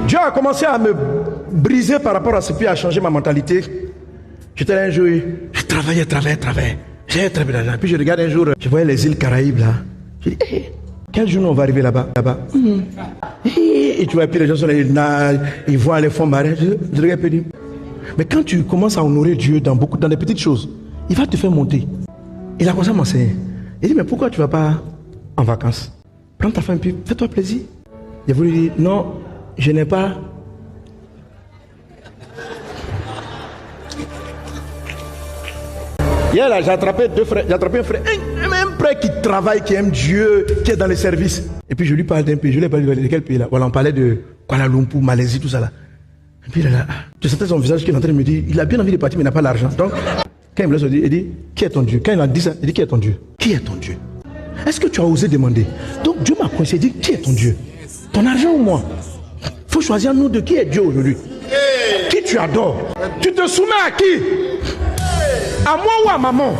Dieu a commencé à me briser par rapport à ce qui a changé ma mentalité. J'étais là un jour, je travaillais. J'ai très peu d'argent. Puis je regarde un jour, je voyais les îles Caraïbes là. Je dis, hey, quel jour on va arriver là-bas? Et tu vois, puis les gens sont là, ils nagent, ils voient les fonds marins. Je regarde et je dis, mais quand tu commences à honorer Dieu dans des petites choses, il va te faire monter. Il a commencé à m'enseigner. Il dit, mais pourquoi tu ne vas pas en vacances? Prends ta femme puis fais-toi plaisir. J'ai voulu dire, non, je n'ai pas. Hier là, j'ai attrapé un frère, un frère qui travaille, qui aime Dieu, qui est dans les services. Et puis je lui parle d'un pays, je lui ai parlé de quel pays là? Voilà, on parlait de Kuala Lumpur, Malaisie, tout ça là. Et puis là, je sentais son visage qui est en train de me dire, il a bien envie de partir mais il n'a pas l'argent. Donc, quand il me laisse dire, il dit, qui est ton Dieu? Quand il a dit ça, il dit, qui est ton Dieu? Qui est ton Dieu? Est-ce que tu as osé demander? Donc Dieu m'a conseillé, il dit, qui est ton Dieu? Ton argent ou moi? Il faut choisir nous de qui est Dieu aujourd'hui. Qui tu adores? Tu te soumets à qui? À moi ou à maman?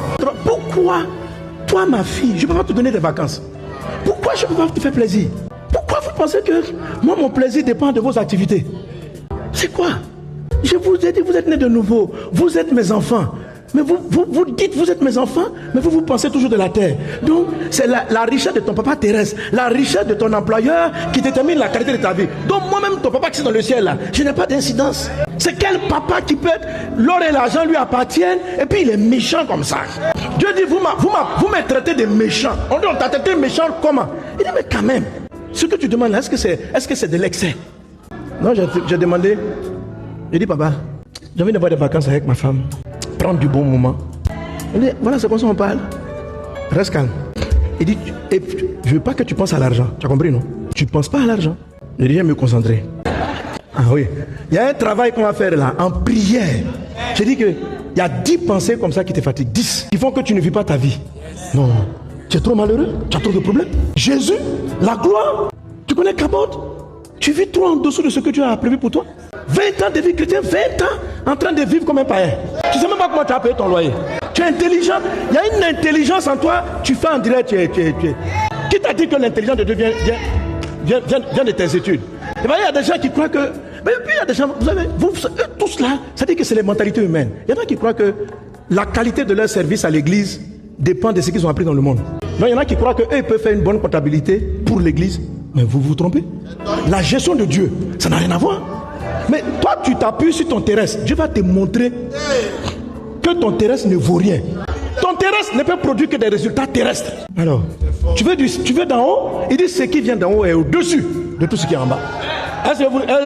Pourquoi, toi ma fille, je ne peux pas te donner des vacances? Pourquoi je ne peux pas te faire plaisir? Pourquoi vous pensez que moi mon plaisir dépend de vos activités? C'est quoi? Je vous ai dit, vous êtes nés de nouveau, vous êtes mes enfants. Mais vous dites, vous êtes mes enfants, mais vous pensez toujours de la terre. Donc, c'est la richesse de ton papa terrestre, la richesse de ton employeur qui détermine la qualité de ta vie. Donc, moi-même, ton papa qui est dans le ciel, là, je n'ai pas d'incidence. C'est quel papa qui peut être, l'or et l'argent lui appartiennent, et puis il est méchant comme ça. Dieu dit, vous me traitez de méchant. On dit, on t'a traité méchant comment? Il dit, mais quand même, ce que tu demandes là, est-ce que c'est de l'excès? Non, j'ai demandé, j'ai dit, papa, j'ai envie d'avoir des vacances avec ma femme. Prendre du bon moment. Il dit, voilà, c'est comme ça on parle. Reste calme. Il dit, je veux pas que tu penses à l'argent. Tu as compris, non? Tu ne penses pas à l'argent. Je dis, je vais me concentrer. Ah oui. Il y a un travail qu'on va faire là, en prière. J'ai dit qu'il y a 10 pensées comme ça qui te fatiguent. 10. Qui font que tu ne vis pas ta vie. Non. Tu es trop malheureux. Tu as trop de problèmes. Jésus, la gloire. Tu connais Capote? Tu vis trop en dessous de ce que Dieu a prévu pour toi. 20 ans de vie chrétienne, 20 ans en train de vivre comme un païen. Tu ne sais même pas comment tu as payé ton loyer. Tu es intelligent. Il y a une intelligence en toi. Tu fais en direct. Qui t'a dit que l'intelligence de Dieu vient de tes études? Et bien, il y a des gens qui croient que... Mais puis il y a des gens, vous savez, eux tous là, ça dit que c'est les mentalités humaines. Il y en a qui croient que la qualité de leur service à l'église dépend de ce qu'ils ont appris dans le monde. Non, il y en a qui croient qu'eux peuvent faire une bonne comptabilité pour l'église. Mais vous vous trompez. La gestion de Dieu, ça n'a rien à voir. Mais toi, tu t'appuies sur ton terrestre. Dieu va te montrer que ton terrestre ne vaut rien. Ton terrestre ne peut produire que des résultats terrestres. Alors, tu veux d'en haut? Il dit ce qui vient d'en haut est au-dessus de tout ce qui est en bas. Est-ce que vous...